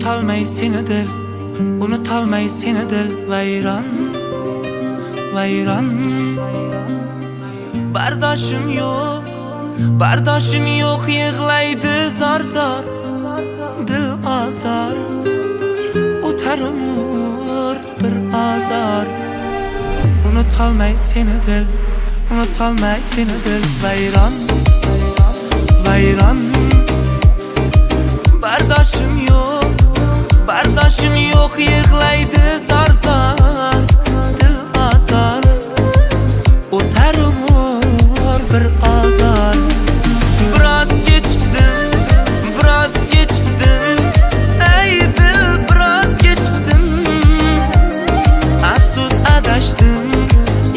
Unutolmay seni dil, unutolmay seni dil vayron, vayron. Bardoshim yo'q, bardoshim yo'q, yig'laydi zor-zor dil azor. O'tar umr bir azor. Unutolmay seni dil, unutolmay seni dil vayron, vayron. Bardoshim yo'q, bardoshim yo'q, yig'laydi zor-zor dil azor. O'tar umr bir azor. Biroz kechikdim, biroz kechikdim, ey dil biroz kechikdim. Afsus adashdim,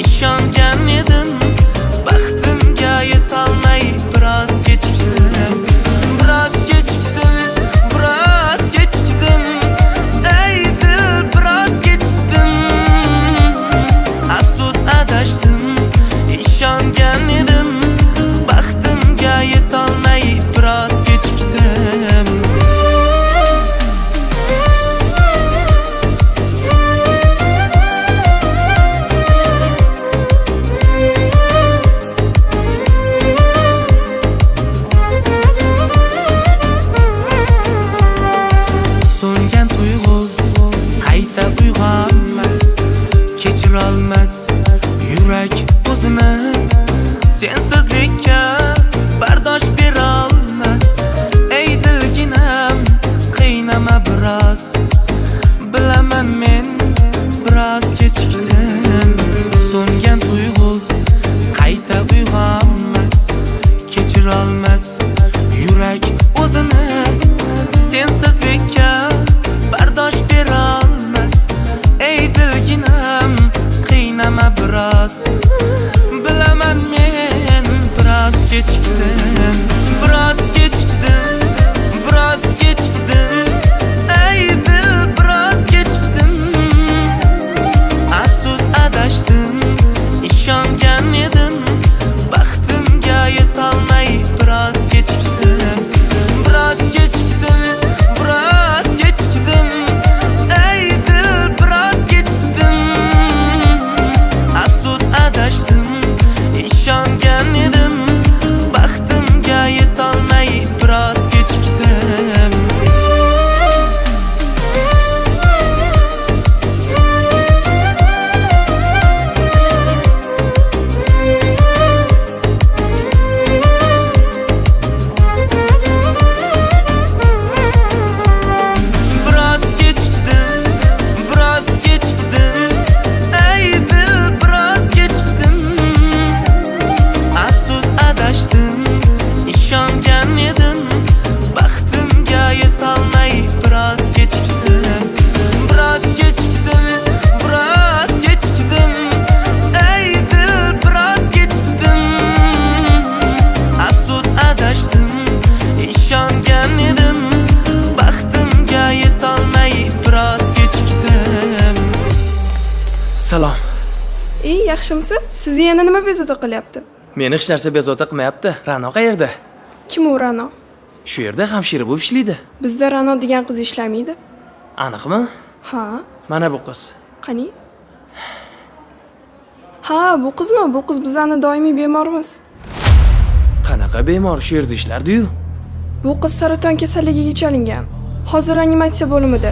ishongan edim, baxtimga yetolmay biroz kechikdim. Biroz kechikdim, biroz kechikdim, ey dil biroz kechikdim. Afsus adashdim, ishongan edim, baxtimga yetolmay biroz kechikdim. So'ngan tuyg'u qayta uyg'onmas, kechirolmas yurak o'zini. Sensizlikka bardosh berolmas, ey dilginam qiynama biroz. Bilaman men biroz kechikdim. So'ngan tuyg'u qayta uyg'onmas, kechirolmas yurak o'zini. Sensizlikka bardosh berolmas, ey dilginam qiynama biroz. Bilaman men biroz kechikdim, biroz kechikdim, biroz kechikdim, ey dil biroz kechikdim. Afsus adashdim, ishongan edim, baxtimga yetolmay biroz kechikdim. Biroz kechikdim, biroz kechikdim, ey dil biroz kechikdim. Afsus adashdim, ishongan edim, baxtimga yetolmay biroz kechikdim. Biroz kechikdim, biroz kechikdim, ey dil biroz kechikdim. Afsus adashdim, ishongan edim, baxtimga yetolmay biroz kechikdim. Biroz kechikdim, biroz kechikdim, ey dil biroz kechikdim. Afsus adashdim, ishongan edim, baxtimga yetolmay biroz kechikdim. Salom. Yaxshimisiz? Sizni yana nima bezovta qilyapti? Meni hech narsa bezovta qilmayapti. Ra'no qayerda? Kim u Ra'no? Shu yerda hamshira bo'lib ishlaydi. Bizda Ra'no degan qiz ishlamaydi. Aniqmi? Ha, Mana bu qiz. qani? Ha, bu qizmi? Bu qiz bizning doimiy bemorimiz. Qanaqa bemor shu yerda ishlardi-yu? Bu qiz saraton kasalligiga chalingan. Hozir reanimatsiya bo'limida.